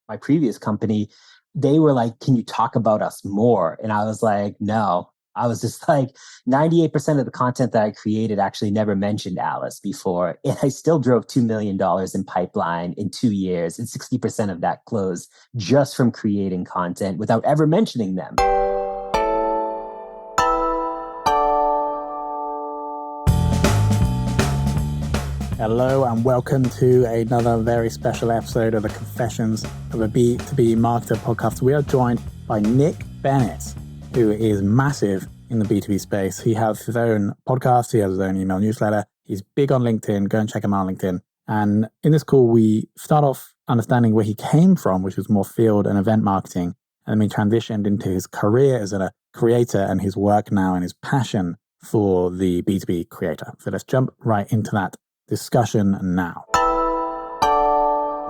my previous company, they were like, can you talk about us more? And I was like, no. I was just like, 98% of the content that I created actually never mentioned Alice before. And I still drove $2 million in pipeline in 2 years. And 60% of that closed just from creating content without ever mentioning them. Hello and welcome to another very special episode of the Confessions of a B2B Marketer podcast. We are joined by Nick Bennett, who is massive in the B2B space. He has his own podcast, he has his own email newsletter, he's big on LinkedIn. Go and check him out on LinkedIn. And in this call, we start off understanding where he came from, which was more field and event marketing, and then we transitioned into his career as a creator and his work now and his passion for the B2B creator. So let's jump right into that discussion now.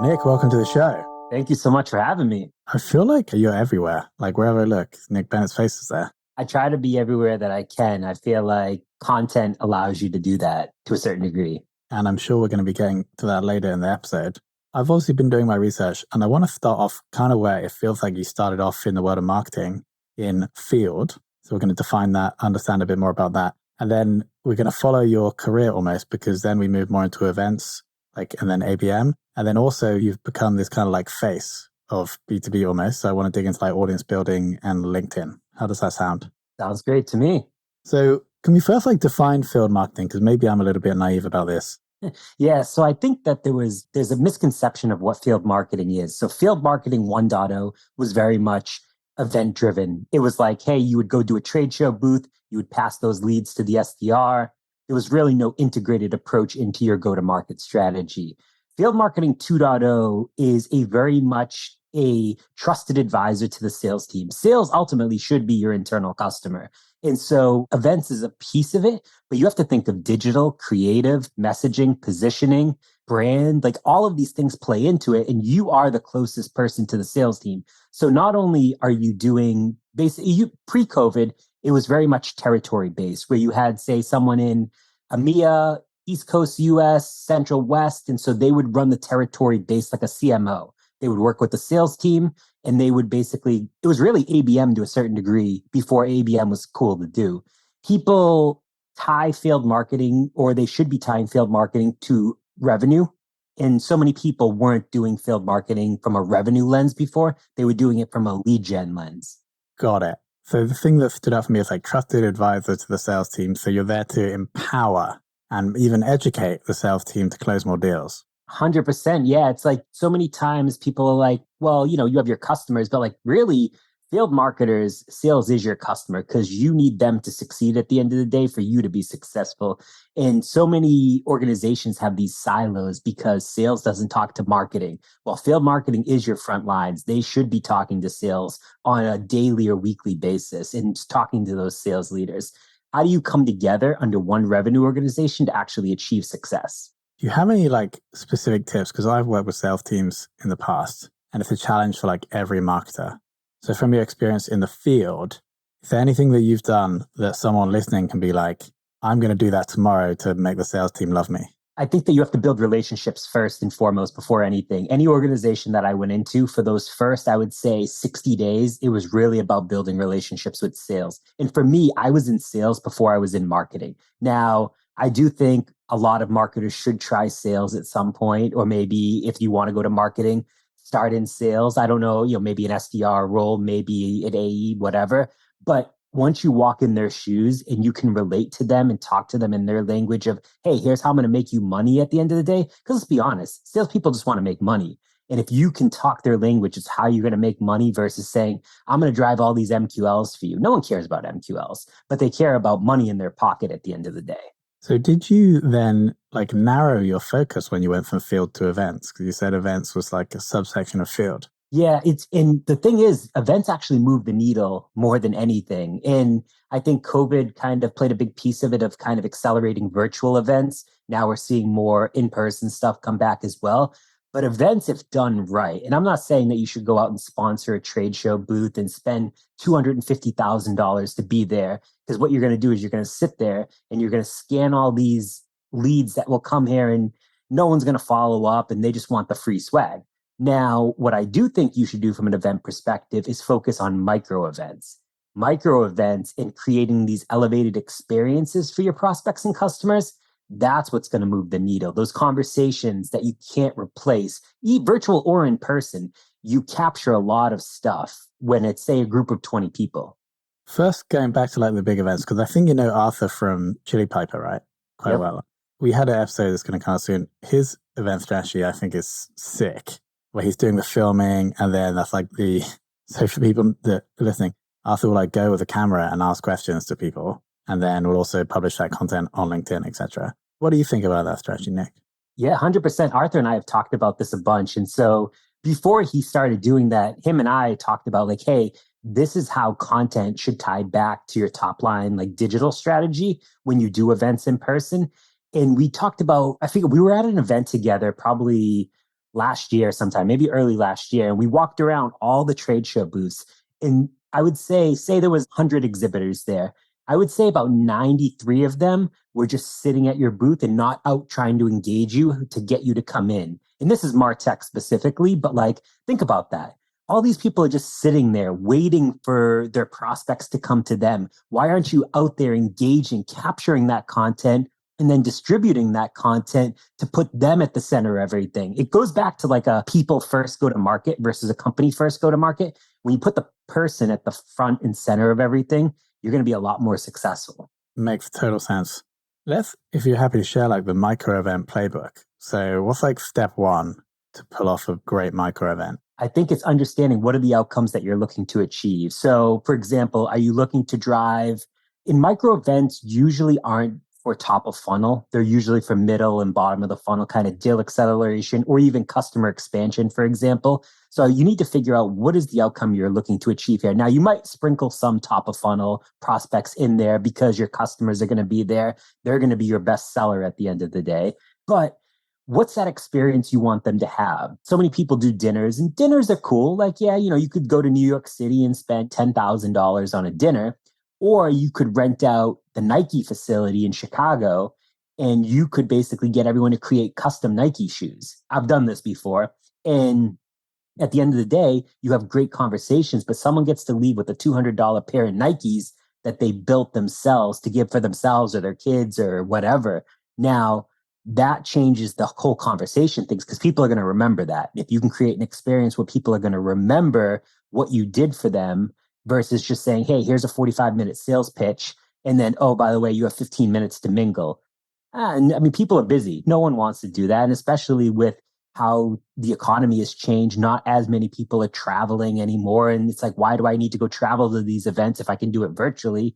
Nick, welcome to the show. Thank you so much for having me. I feel like you're everywhere. Like wherever I look, Nick Bennett's face is there. I try to be everywhere that I can. I feel like content allows you to do that to a certain degree. And I'm sure we're going to be getting to that later in the episode. I've obviously been doing my research and I want to start off kind of where it feels like you started off in the world of marketing in field. So we're going to define that, understand a bit more about that. And then we're going to follow your career almost, because then we move more into events, and then ABM. And then also you've become this kind of like face of B2B almost. So I want to dig into like audience building and LinkedIn. How does that sound? Sounds great to me. So can we first define field marketing? Because maybe I'm a little bit naive about this. Yeah, so I think that there's a misconception of what field marketing is. So field marketing 1.0 was very much event driven. It was like, hey, you would go do a trade show booth, you would pass those leads to the SDR. There was really no integrated approach into your go-to-market strategy. Field marketing 2.0 is a very much a trusted advisor to the sales team. Sales ultimately should be your internal customer. And so events is a piece of it, but you have to think of digital, creative, messaging, positioning, brand, like all of these things play into it. And you are the closest person to the sales team. So not only are you doing basically pre-COVID, it was very much territory based where you had, say, someone in EMEA, East Coast US, Central West. And so they would run the territory based like a CMO. They would work with the sales team and they would basically, it was really ABM to a certain degree before ABM was cool to do. People tie field marketing, or they should be tying field marketing to revenue. And so many people weren't doing field marketing from a revenue lens before. They were doing it from a lead gen lens. Got it. So the thing that stood out for me is trusted advisor to the sales team. So you're there to empower and even educate the sales team to close more deals. 100%. Yeah. It's like so many times people are like, well, you have your customers, but really field marketers, sales is your customer because you need them to succeed at the end of the day for you to be successful. And so many organizations have these silos because sales doesn't talk to marketing. Well, field marketing is your front lines. They should be talking to sales on a daily or weekly basis and talking to those sales leaders. How do you come together under one revenue organization to actually achieve success? Do you have any specific tips? Because I've worked with sales teams in the past and it's a challenge for every marketer. So from your experience in the field, is there anything that you've done that someone listening can be like, I'm going to do that tomorrow to make the sales team love me? I think that you have to build relationships first and foremost before anything. Any organization that I went into for those first, I would say 60 days, it was really about building relationships with sales. And for me, I was in sales before I was in marketing. Now, I do think a lot of marketers should try sales at some point, or maybe if you want to go to marketing, start in sales. I don't know, maybe an SDR role, maybe an AE, whatever. But once you walk in their shoes and you can relate to them and talk to them in their language of, hey, here's how I'm going to make you money at the end of the day. Because let's be honest, salespeople just want to make money. And if you can talk their language, it's how you're going to make money versus saying, I'm going to drive all these MQLs for you. No one cares about MQLs, but they care about money in their pocket at the end of the day. So did you then narrow your focus when you went from field to events? Because you said events was a subsection of field. Yeah, and the thing is, events actually move the needle more than anything. And I think COVID kind of played a big piece of it, of kind of accelerating virtual events. Now we're seeing more in-person stuff come back as well. But events, if done right, and I'm not saying that you should go out and sponsor a trade show booth and spend $250,000 to be there, because what you're going to do is you're going to sit there and you're going to scan all these leads that will come here and no one's going to follow up and they just want the free swag. Now, what I do think you should do from an event perspective is focus on micro events and creating these elevated experiences for your prospects and customers. That's what's going to move the needle. Those conversations that you can't replace, virtual or in person, you capture a lot of stuff when it's, say, a group of 20 people. First, going back to like the big events, because I think you know Arthur from Chili Piper, right? Quite Yep. well. We had an episode that's going to come out soon. His event strategy, I think, is sick, where he's doing the filming, and then that's like the so for people that are listening, Arthur will like go with a camera and ask questions to people, and then we'll also publish that content on LinkedIn, etc. What do you think about that strategy, Nick? Yeah, 100%. Arthur and I have talked about this a bunch. And so before he started doing that, him and I talked about like, hey, this is how content should tie back to your top line, like digital strategy when you do events in person. And we talked about, I think we were at an event together probably last year sometime, maybe early last year. And we walked around all the trade show booths. And I would say there was 100 exhibitors there. I would say about 93 of them were just sitting at your booth and not out trying to engage you to get you to come in. And this is Martech specifically, but like, think about that. All these people are just sitting there waiting for their prospects to come to them. Why aren't you out there engaging, capturing that content, and then distributing that content to put them at the center of everything? It goes back to like a people first go to market versus a company first go to market. When you put the person at the front and center of everything, you're going to be a lot more successful. Makes total sense. Let's, if you're happy to share like the micro event playbook. So what's like step one to pull off a great micro event? I think it's understanding what are the outcomes that you're looking to achieve. So, for example, are you looking to drive in micro events usually aren't for top of funnel. They're usually for middle and bottom of the funnel kind of deal acceleration or even customer expansion, for example. So you need to figure out what is the outcome you're looking to achieve here. Now, you might sprinkle some top of funnel prospects in there because your customers are going to be there. They're going to be your best seller at the end of the day. But what's that experience you want them to have? So many people do dinners, and dinners are cool. Like, yeah, you could go to New York City and spend $10,000 on a dinner, or you could rent out the Nike facility in Chicago and you could basically get everyone to create custom Nike shoes. I've done this before. And at the end of the day, you have great conversations, but someone gets to leave with a $200 pair of Nikes that they built themselves to give for themselves or their kids or whatever. Now, that changes the whole conversation things because people are going to remember that. If you can create an experience where people are going to remember what you did for them versus just saying, hey, here's a 45-minute sales pitch. And then, oh, by the way, you have 15 minutes to mingle. And I mean, people are busy. No one wants to do that. And especially with how the economy has changed, not as many people are traveling anymore. And it's like, why do I need to go travel to these events if I can do it virtually?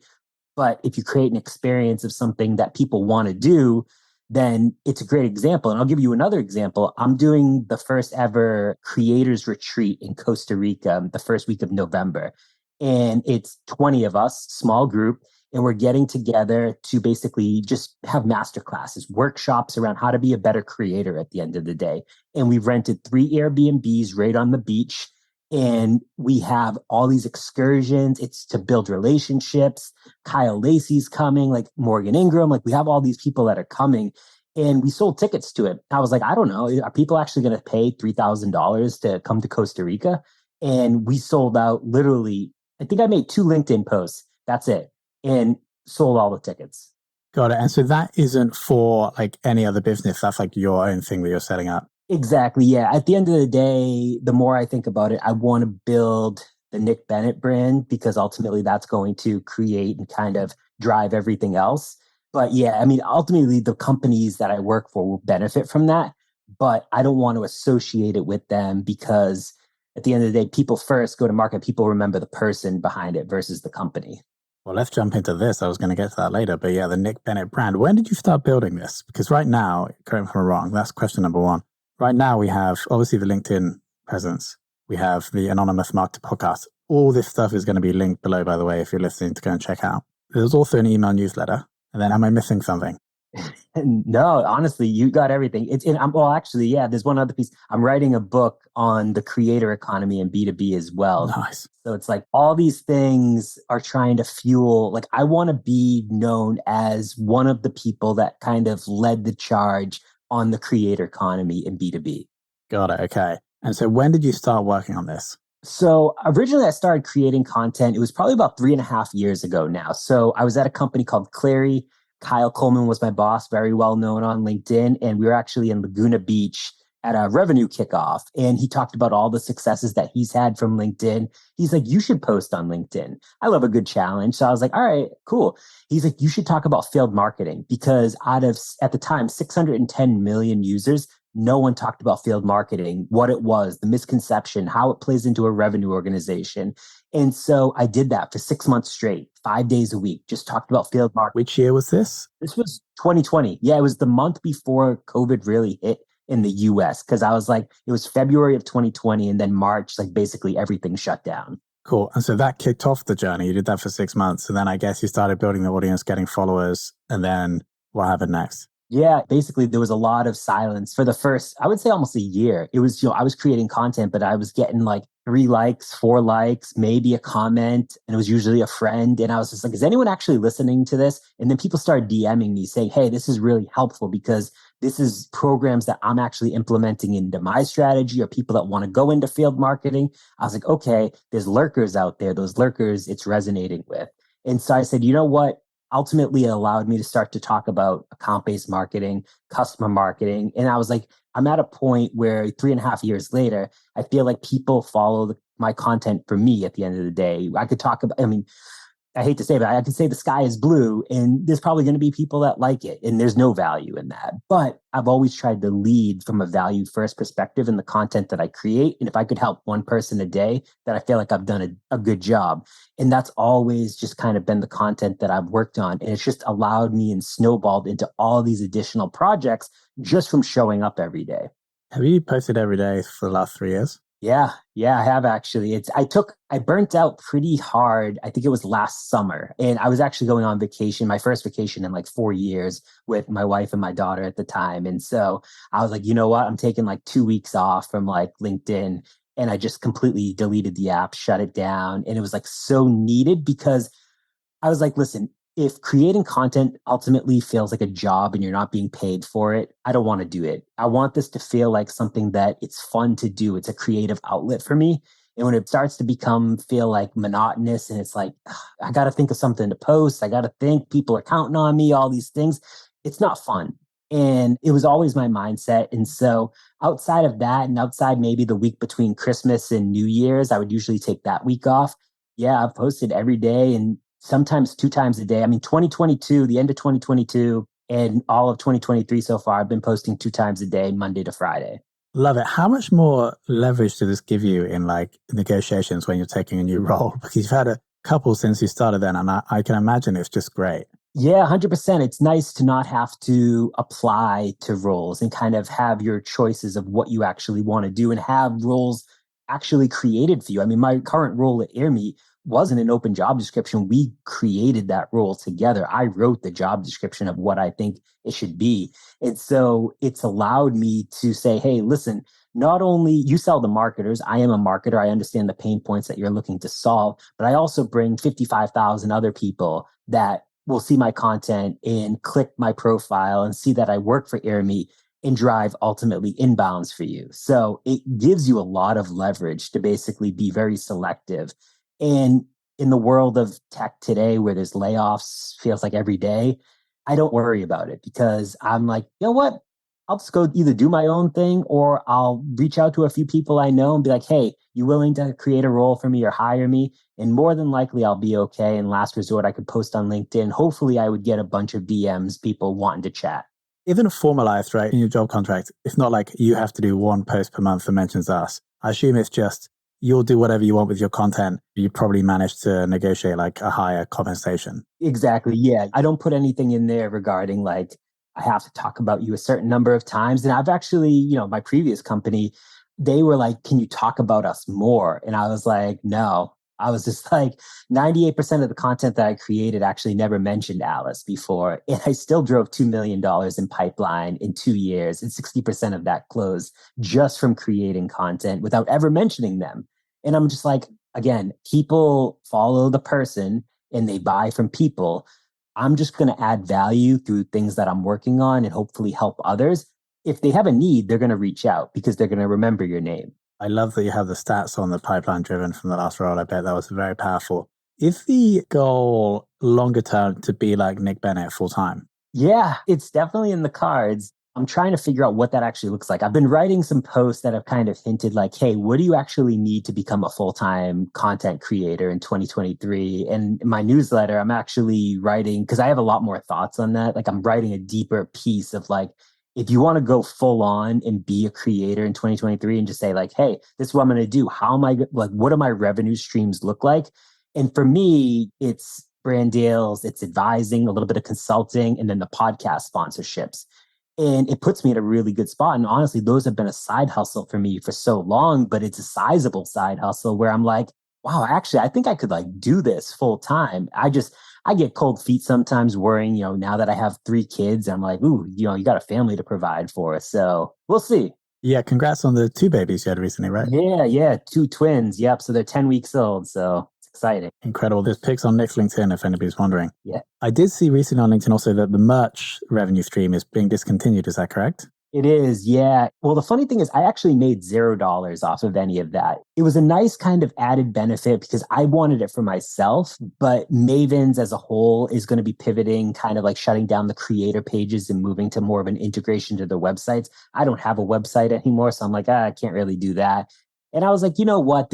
But if you create an experience of something that people want to do, then it's a great example. And I'll give you another example. I'm doing the first ever creators retreat in Costa Rica the first week of November. And it's 20 of us, small group, and we're getting together to basically just have master classes, workshops around how to be a better creator at the end of the day. And we've rented 3 Airbnbs right on the beach. And we have all these excursions. It's to build relationships. Kyle Lacey's coming, like Morgan Ingram. Like we have all these people that are coming. And we sold tickets to it. I was like, I don't know. Are people actually going to pay $3,000 to come to Costa Rica? And we sold out literally. I think I made 2 LinkedIn posts. That's it. And sold all the tickets. Got it. And so that isn't for like any other business. That's like your own thing that you're setting up. Exactly. Yeah. At the end of the day, the more I think about it, I want to build the Nick Bennett brand because ultimately that's going to create and kind of drive everything else. But yeah, I mean, ultimately the companies that I work for will benefit from that, but I don't want to associate it with them because at the end of the day, people first go to market, people remember the person behind it versus the company. Well, let's jump into this. I was going to get to that later, but yeah, the Nick Bennett brand. When did you start building this? Because right now, correct me if I'm wrong, that's question number 1. Right now, we have obviously the LinkedIn presence. We have the Anonymous Marketer podcast. All this stuff is going to be linked below, by the way, if you're listening to go and check out. There's also an email newsletter. And then am I missing something? No, honestly, you got everything. It's in. Well, actually, yeah. There's one other piece. I'm writing a book on the creator economy and B2B as well. Nice. So it's like all these things are trying to fuel. Like I want to be known as one of the people that kind of led the charge on the creator economy in B2B. Got it. Okay. And so when did you start working on this? So originally I started creating content. It was probably about 3.5 years ago now. So I was at a company called Clary. Kyle Coleman was my boss, very well known on LinkedIn. And we were actually in Laguna Beach at a revenue kickoff. And he talked about all the successes that he's had from LinkedIn. He's like, you should post on LinkedIn. I love a good challenge. So I was like, all right, cool. He's like, you should talk about failed marketing because out of, at the time, 610 million users, no one talked about field marketing, what it was, the misconception, how it plays into a revenue organization. And so I did that for 6 months straight, 5 days a week, just talked about field marketing. Which year was this? This was 2020. Yeah, it was the month before COVID really hit in the US because I was like, it was February of 2020 and then March, like basically everything shut down. Cool. And so that kicked off the journey. You did that for 6 months. And then I guess you started building the audience, getting followers. And then what happened next? Yeah, basically there was a lot of silence for the first, I would say almost a year. It was, I was creating content, but I was getting like 3 likes, 4 likes, maybe a comment, and it was usually a friend. And I was just like, is anyone actually listening to this? And then people started DMing me saying, hey, this is really helpful because this is programs that I'm actually implementing into my strategy or people that want to go into field marketing. I was like, okay, there's lurkers out there. Those lurkers, it's resonating with. And so I said, you know what? Ultimately, it allowed me to start to talk about account-based marketing, customer marketing. And I was like, I'm at a point where 3.5 years later, I feel like people follow my content for me at the end of the day. I could talk about, I mean, I hate to say it, but I could say the sky is blue and there's probably going to be people that like it and there's no value in that. But I've always tried to lead from a value first perspective in the content that I create. And if I could help one person a day, that I feel like I've done a good job. And that's always just kind of been the content that I've worked on. And it's just allowed me and snowballed into all these additional projects just from showing up every day. Have you posted every day for the last 3 years? Yeah, I have actually. I burnt out pretty hard. I think it was last summer. And I was actually going on vacation, my first vacation in like 4 years with my wife and my daughter at the time. And so I was like, you know what? I'm taking like 2 weeks off from like LinkedIn. And I just completely deleted the app, shut it down. And it was like so needed because I was like, listen, if creating content ultimately feels like a job and you're not being paid for it, I don't want to do it. I want this to feel like something that it's fun to do. It's a creative outlet for me. And when it starts to feel like monotonous and it's like, I got to think of something to post. I got to think people are counting on me, all these things. It's not fun. And it was always my mindset. And so outside of that and outside maybe the week between Christmas and New Year's, I would usually take that week off. Yeah, I've posted every day and sometimes 2 times a day. I mean, 2022, the end of 2022 and all of 2023 so far, I've been posting 2 times a day, Monday to Friday. Love it. How much more leverage does this give you in like negotiations when you're taking a new role? Because you've had a couple since you started then, and I can imagine it's just great. Yeah, 100%. It's nice to not have to apply to roles and kind of have your choices of what you actually want to do and have roles actually created for you. I mean, my current role at AirMeet wasn't an open job description. We created that role together. I wrote the job description of what I think it should be. And so it's allowed me to say, hey, listen, not only you sell the marketers, I am a marketer. I understand the pain points that you're looking to solve, but I also bring 55,000 other people that will see my content and click my profile and see that I work for AirMeet and drive ultimately inbounds for you. So it gives you a lot of leverage to basically be very selective. And in the world of tech today, where there's layoffs, feels like every day, I don't worry about it because I'm like, you know what? I'll just go either do my own thing or I'll reach out to a few people I know and be like, hey, you willing to create a role for me or hire me? And more than likely, I'll be okay. And last resort, I could post on LinkedIn. Hopefully, I would get a bunch of DMs, people wanting to chat. Even formalized, right, in your job contract, it's not like you have to do one post per month that mentions us. I assume it's just you'll do whatever you want with your content. You probably manage to negotiate like a higher compensation. Exactly. Yeah. I don't put anything in there regarding like, I have to talk about you a certain number of times. And I've actually, my previous company, they were like, can you talk about us more? And I was like, no. I was just like 98% of the content that I created actually never mentioned Alice before. And I still drove $2 million in pipeline in 2 years. And 60% of that closed just from creating content without ever mentioning them. And I'm just like, again, people follow the person and they buy from people. I'm just going to add value through things that I'm working on and hopefully help others. If they have a need, they're going to reach out because they're going to remember your name. I love that you have the stats on the pipeline driven from the last role. I bet that was very powerful. Is the goal longer term to be like Nick Bennett full time? Yeah, it's definitely in the cards. I'm trying to figure out what that actually looks like. I've been writing some posts that have kind of hinted like, hey, what do you actually need to become a full-time content creator in 2023? And in my newsletter, I'm actually writing because I have a lot more thoughts on that. Like I'm writing a deeper piece of like, if you want to go full on and be a creator in 2023 and just say like, hey, this is what I'm going to do. How am I like, what do my revenue streams look like? And for me, it's brand deals, it's advising, a little bit of consulting, and then the podcast sponsorships. And it puts me in a really good spot. And honestly, those have been a side hustle for me for so long, but it's a sizable side hustle where I'm like, wow, actually, I think I could like do this full time. I get cold feet sometimes worrying, now that I have 3 kids, I'm like, ooh, you got a family to provide for. So we'll see. Yeah, congrats on the 2 babies you had recently, right? Yeah, 2 twins. Yep. So they're 10 weeks old. So it's exciting. Incredible. There's pics on Nick's LinkedIn if anybody's wondering. Yeah. I did see recently on LinkedIn also that the merch revenue stream is being discontinued. Is that correct? It is, yeah. Well, the funny thing is, I actually made $0 off of any of that. It was a nice kind of added benefit because I wanted it for myself, but Mavens as a whole is going to be pivoting, kind of like shutting down the creator pages and moving to more of an integration to their websites. I don't have a website anymore, so I'm like, I can't really do that. And I was like, you know what?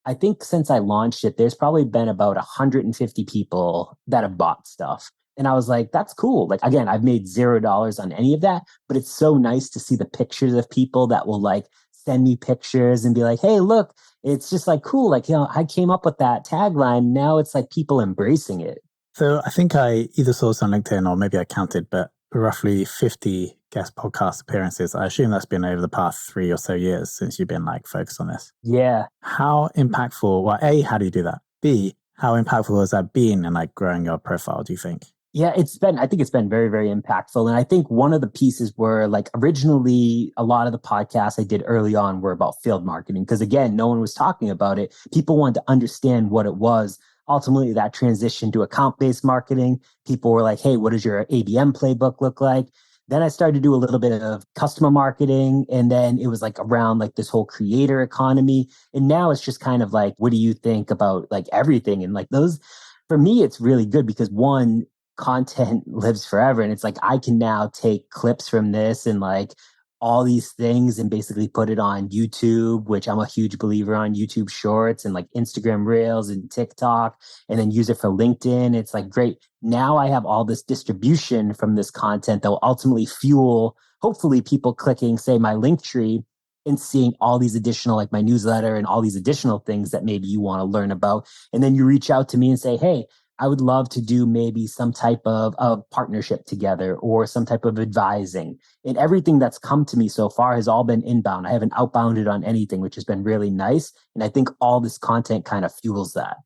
I think since I launched it, there's probably been about 150 people that have bought stuff. And I was like, that's cool. Like, again, I've made $0 on any of that, but it's so nice to see the pictures of people that will like send me pictures and be like, hey, look, it's just like cool. Like, I came up with that tagline. Now it's like people embracing it. So I think I either saw this on LinkedIn or maybe I counted, but roughly 50 guest podcast appearances. I assume that's been over the past 3 or so years since you've been like focused on this. Yeah. How impactful, well, A, how do you do that? B, how impactful has that been in like growing your profile, do you think? Yeah, I think it's been very, very impactful. And I think one of the pieces were like originally a lot of the podcasts I did early on were about field marketing. Because again, no one was talking about it. People wanted to understand what it was. Ultimately, that transitioned to account-based marketing. People were like, hey, what does your ABM playbook look like? Then I started to do a little bit of customer marketing. And then it was like around like this whole creator economy. And now it's just kind of like, what do you think about like everything? And like those, for me, it's really good because one, content lives forever. And it's like, I can now take clips from this and like all these things and basically put it on YouTube, which I'm a huge believer on YouTube shorts and like Instagram reels and TikTok, and then use it for LinkedIn. It's like, great. Now I have all this distribution from this content that will ultimately fuel, hopefully people clicking, say my link tree and seeing all these additional, like my newsletter and all these additional things that maybe you want to learn about. And then you reach out to me and say, hey, I would love to do maybe some type of partnership together or some type of advising. And everything that's come to me so far has all been inbound. I haven't outbounded on anything, which has been really nice. And I think all this content kind of fuels that.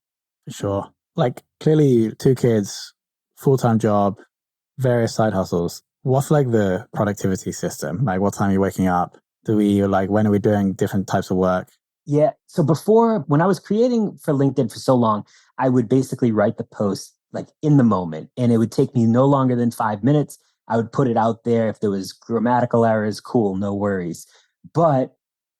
For sure. Like clearly 2 kids, full-time job, various side hustles. What's like the productivity system? Like what time are you waking up? When are we doing different types of work? Yeah. So before, when I was creating for LinkedIn for so long, I would basically write the post like in the moment, and it would take me no longer than 5 minutes. I would put it out there. If there was grammatical errors, cool, no worries. But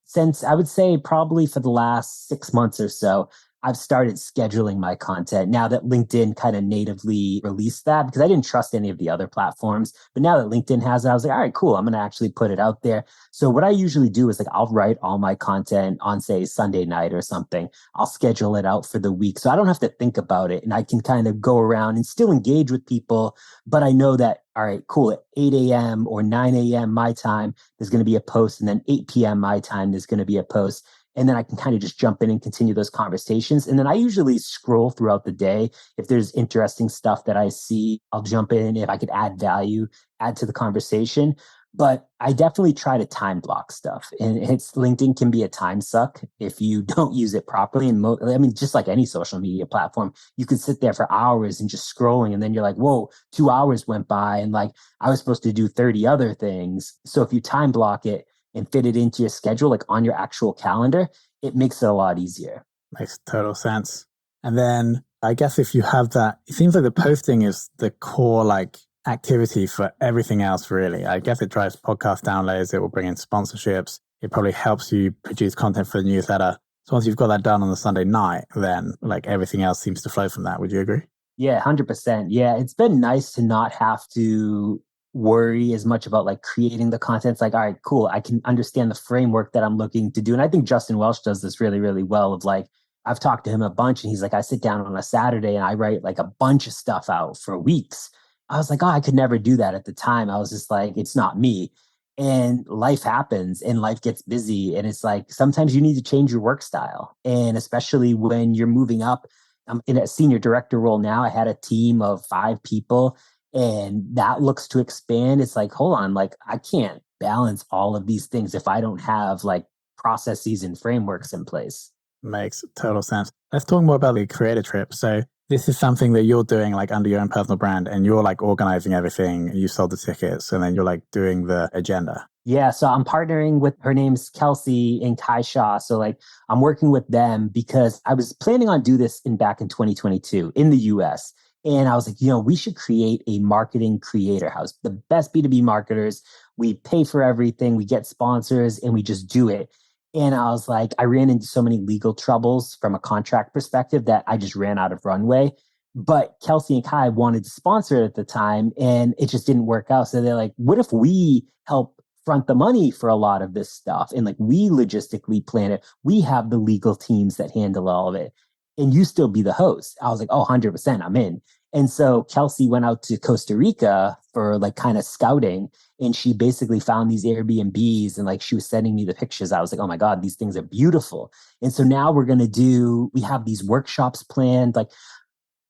since I would say probably for the last 6 months or so, I've started scheduling my content now that LinkedIn kind of natively released that because I didn't trust any of the other platforms. But now that LinkedIn has it, I was like, all right, cool. I'm going to actually put it out there. So what I usually do is like, I'll write all my content on say Sunday night or something. I'll schedule it out for the week. So I don't have to think about it and I can kind of go around and still engage with people. But I know that, all right, cool. At 8 a.m. or 9 a.m. my time, there's going to be a post. And then 8 p.m. my time, there's going to be a post. And then I can kind of just jump in and continue those conversations. And then I usually scroll throughout the day. If there's interesting stuff that I see, I'll jump in. If I could add value, add to the conversation. But I definitely try to time block stuff. And LinkedIn can be a time suck if you don't use it properly. And just like any social media platform, you could sit there for hours and just scrolling. And then you're like, whoa, 2 hours went by. And like, I was supposed to do 30 other things. So if you time block it, and fit it into your schedule, like on your actual calendar, it makes it a lot easier. Makes total sense. And then I guess if you have that, it seems like the posting is the core like activity for everything else, really. I guess it drives podcast downloads, it will bring in sponsorships, it probably helps you produce content for the newsletter. So once you've got that done on the Sunday night, then like everything else seems to flow from that. Would you agree? Yeah, 100%. Yeah, it's been nice to not have to worry as much about like creating the content. It's like, all right, cool. I can understand the framework that I'm looking to do. And I think Justin Welsh does this really, really well of like, I've talked to him a bunch and he's like, I sit down on a Saturday and I write like a bunch of stuff out for weeks. I was like, oh, I could never do that at the time. I was just like, it's not me. And life happens and life gets busy. And it's like sometimes you need to change your work style. And especially when you're moving up, I'm in a senior director role now. I had a team of 5 people and that looks to expand. It's like, hold on, like I can't balance all of these things if I don't have like processes and frameworks in place. Makes total sense. Let's talk more about the creator trip. So this is something that you're doing like under your own personal brand and you're like organizing everything. You sold the tickets and then you're like doing the agenda. Yeah, so I'm partnering with her name's Kelsey and Kai Shaw. So like I'm working with them because I was planning on do this back in 2022 in the US. And I was like, we should create a marketing creator house. The best B2B marketers, we pay for everything, we get sponsors and we just do it. And I was like, I ran into so many legal troubles from a contract perspective that I just ran out of runway. But Kelsey and Kai wanted to sponsor it at the time and it just didn't work out. So they're like, what if we help front the money for a lot of this stuff? And like we logistically plan it. We have the legal teams that handle all of it. And you still be the host. I was like, oh, 100%, I'm in. And so Kelsey went out to Costa Rica for like kind of scouting. And she basically found these Airbnbs and like she was sending me the pictures. I was like, oh my God, these things are beautiful. And so now we have these workshops planned. Like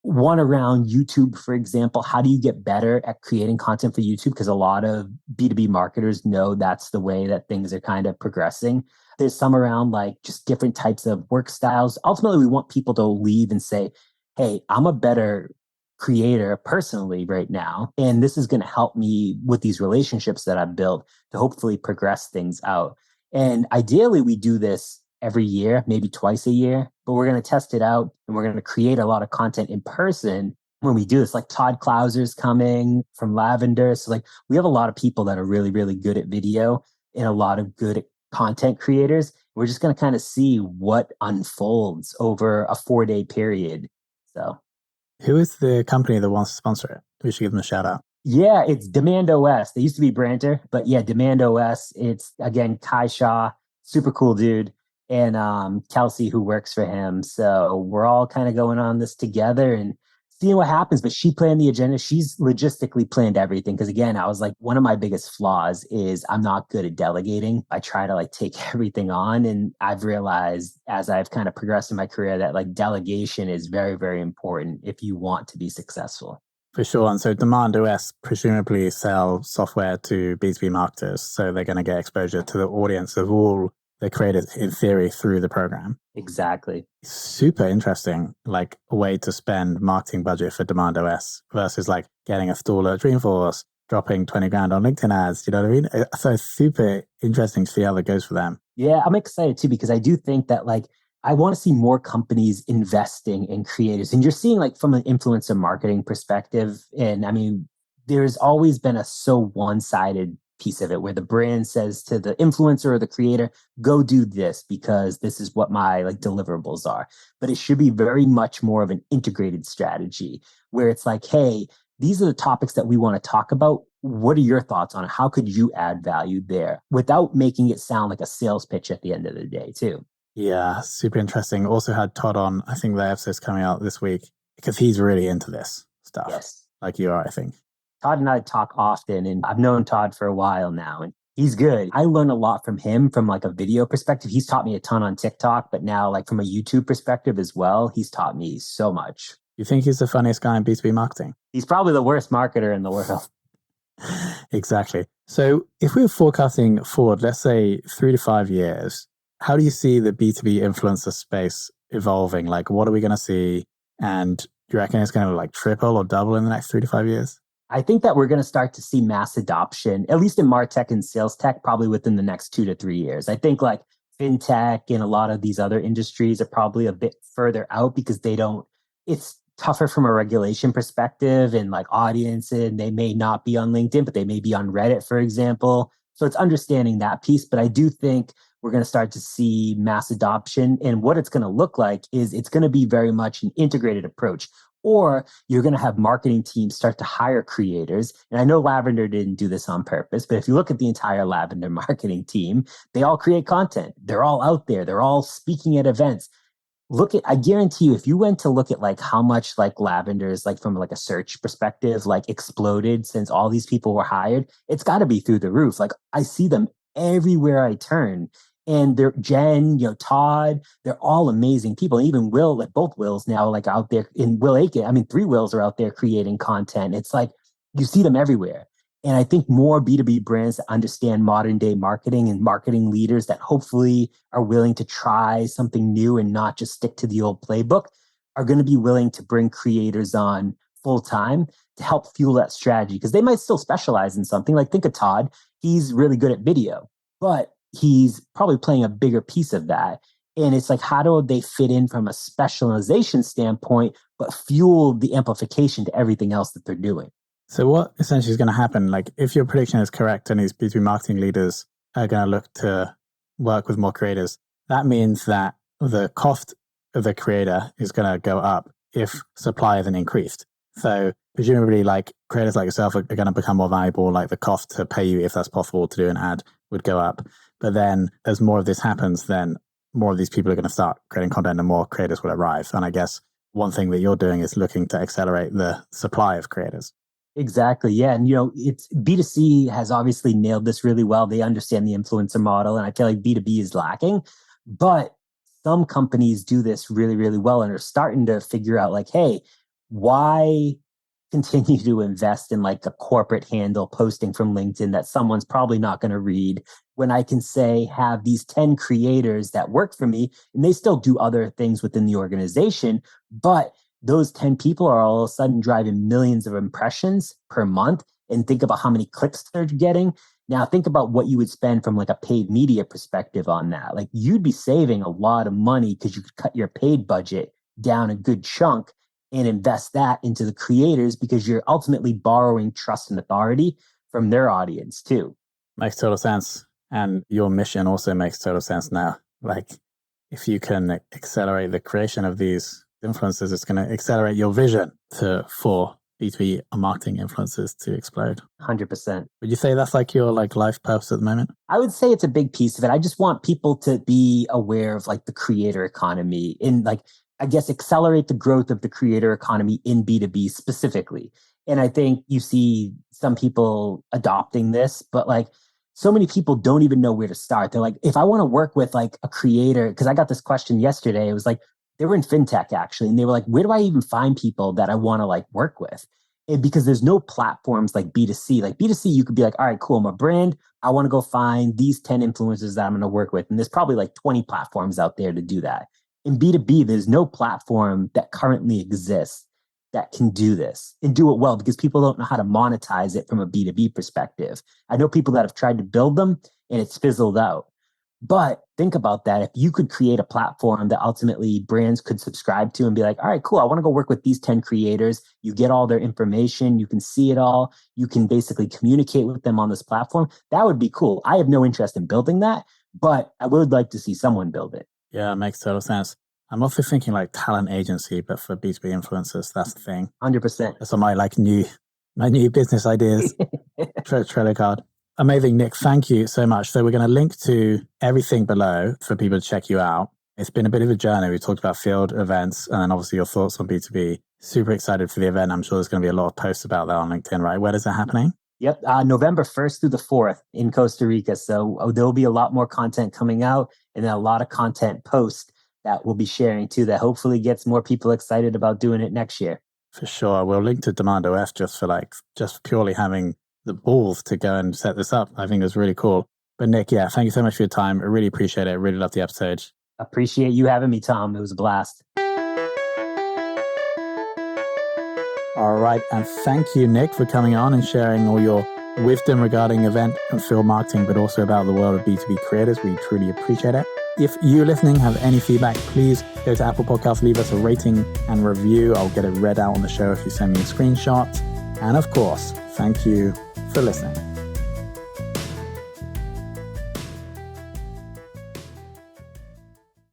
one around YouTube, for example. How do you get better at creating content for YouTube? Because a lot of B2B marketers know that's the way that things are kind of progressing. There's some around like just different types of work styles. Ultimately, we want people to leave and say, hey, I'm a better creator personally right now. And this is going to help me with these relationships that I've built to hopefully progress things out. And ideally, we do this every year, maybe twice a year, but we're going to test it out and we're going to create a lot of content in person when we do this. Like Todd Clouser's coming from Lavender. So like we have a lot of people that are really, really good at video and a lot of good content creators. We're just going to kind of see what unfolds over a 4-day period. So who is the company that wants to sponsor it? We should give them a shout out. Yeah, it's Demand OS. They used to be Branter, but yeah, Demand OS. It's again Kai Shaw, super cool dude, and Kelsey who works for him. So we're all kind of going on this together and seeing what happens. But she planned the agenda. She's logistically planned everything. Because again, I was like, one of my biggest flaws is I'm not good at delegating. I try to like take everything on, and I've realized as I've kind of progressed in my career that like delegation is very, very important if you want to be successful. For sure. And so Demand OS presumably sell software to B2B marketers. So they're going to get exposure to the audience of all the creators in theory through the program. Exactly. Super interesting, like a way to spend marketing budget for Demand OS versus like getting a stall at Dreamforce, dropping 20 grand on LinkedIn ads. You know what I mean? So it's super interesting to see how that goes for them. Yeah, I'm excited too, because I do think that like I want to see more companies investing in creators. And you're seeing like from an influencer marketing perspective. And I mean, there's always been a so one-sided piece of it where the brand says to the influencer or the creator, go do this because this is what my like deliverables are. But it should be very much more of an integrated strategy where it's like, hey, these are the topics that we want to talk about. What are your thoughts on it? How could you add value there without making it sound like a sales pitch at the end of the day too? Yeah, super interesting. Also had Todd on, I think the episode's coming out this week because he's really into this stuff. Yes. Like you are, I think. Todd and I talk often, and I've known Todd for a while now, and he's good. I learn a lot from him from like a video perspective. He's taught me a ton on TikTok, but now like from a YouTube perspective as well, he's taught me so much. You think he's the funniest guy in B2B marketing? He's probably the worst marketer in the world. Exactly. So if we're forecasting forward, let's say 3 to 5 years, how do you see the B2B influencer space evolving? Like, what are we going to see? And do you reckon it's going to like triple or double in the next 3 to 5 years? I think that we're going to start to see mass adoption, at least in MarTech and sales tech, probably within the next 2 to 3 years. I think like fintech and a lot of these other industries are probably a bit further out because it's tougher from a regulation perspective and like audience, and they may not be on LinkedIn, but they may be on Reddit, for example. So it's understanding that piece. But I do think we're going to start to see mass adoption. And what it's going to look like is it's going to be very much an integrated approach. Or you're going to have marketing teams start to hire creators. And I know Lavender didn't do this on purpose, but if you look at the entire Lavender marketing team, they all create content. They're all out there. They're all speaking at events. I guarantee you, if you went to look at like how much like Lavender's like from like a search perspective, like exploded since all these people were hired, it's got to be through the roof. Like I see them everywhere I turn. And they're Jen, Todd, they're all amazing people. And even Will, like both Wills now, like out there in Will Aiken. I mean, 3 Wills are out there creating content. It's like you see them everywhere. And I think more B2B brands that understand modern day marketing and marketing leaders that hopefully are willing to try something new and not just stick to the old playbook are going to be willing to bring creators on full time to help fuel that strategy. Because they might still specialize in something. Like think of Todd. He's really good at video, but he's probably playing a bigger piece of that. And it's like, how do they fit in from a specialization standpoint, but fuel the amplification to everything else that they're doing? So what essentially is going to happen, like if your prediction is correct and these B2B marketing leaders are going to look to work with more creators, that means that the cost of the creator is going to go up if supply isn't increased. So presumably like creators like yourself are going to become more valuable, like the cost to pay you, if that's possible to do an ad, would go up. But then as more of this happens, then more of these people are going to start creating content and more creators will arrive. And I guess one thing that you're doing is looking to accelerate the supply of creators. Exactly. Yeah. And, it's B2C has obviously nailed this really well. They understand the influencer model. And I feel like B2B is lacking. But some companies do this really, really well and are starting to figure out like, hey, why continue to invest in like a corporate handle posting from LinkedIn that someone's probably not going to read when I can say have these 10 creators that work for me and they still do other things within the organization, but those 10 people are all of a sudden driving millions of impressions per month. And think about how many clicks they're getting. Now think about what you would spend from like a paid media perspective on that. Like you'd be saving a lot of money because you could cut your paid budget down a good chunk and invest that into the creators because you're ultimately borrowing trust and authority from their audience too. Makes total sense. And your mission also makes total sense now. Like if you can accelerate the creation of these influencers, it's going to accelerate your vision for B2B marketing influencers to explode. 100%. Would you say that's like your like life purpose at the moment? I would say it's a big piece of it. I just want people to be aware of like the creator economy and like, I guess, accelerate the growth of the creator economy in B2B specifically. And I think you see some people adopting this, but like so many people don't even know where to start. They're like, if I want to work with like a creator, because I got this question yesterday, it was like, they were in fintech actually. And they were like, where do I even find people that I want to like work with? And because there's no platforms like B2C. Like B2C, you could be like, all right, cool, I'm a brand. I want to go find these 10 influencers that I'm going to work with. And there's probably like 20 platforms out there to do that. In B2B, there's no platform that currently exists that can do this and do it well because people don't know how to monetize it from a B2B perspective. I know people that have tried to build them and it's fizzled out. But think about that. If you could create a platform that ultimately brands could subscribe to and be like, all right, cool, I want to go work with these 10 creators. You get all their information. You can see it all. You can basically communicate with them on this platform. That would be cool. I have no interest in building that, but I would like to see someone build it. Yeah, it makes total sense. I'm also thinking like talent agency, but for B2B influencers, that's the thing. 100%. That's on my like new business ideas Trello card. Amazing, Nick. Thank you so much. So we're going to link to everything below for people to check you out. It's been a bit of a journey. We talked about field events and then obviously your thoughts on B2B. Super excited for the event. I'm sure there's going to be a lot of posts about that on LinkedIn, right? Where is that happening? Yep. November 1st through the 4th in Costa Rica. So there'll be a lot more content coming out and then a lot of content posts that we'll be sharing too that hopefully gets more people excited about doing it next year. For sure. We'll link to Demand OS just purely having the balls to go and set this up. I think it's really cool. But Nick, yeah, thank you so much for your time. I really appreciate it. I really love the episode. Appreciate you having me, Tom. It was a blast. All right. And thank you, Nick, for coming on and sharing all your wisdom regarding event and field marketing, but also about the world of B2B creators. We truly appreciate it. If you listening have any feedback, please go to Apple Podcasts, leave us a rating and review. I'll get it read out on the show if you send me a screenshot. And of course, thank you for listening.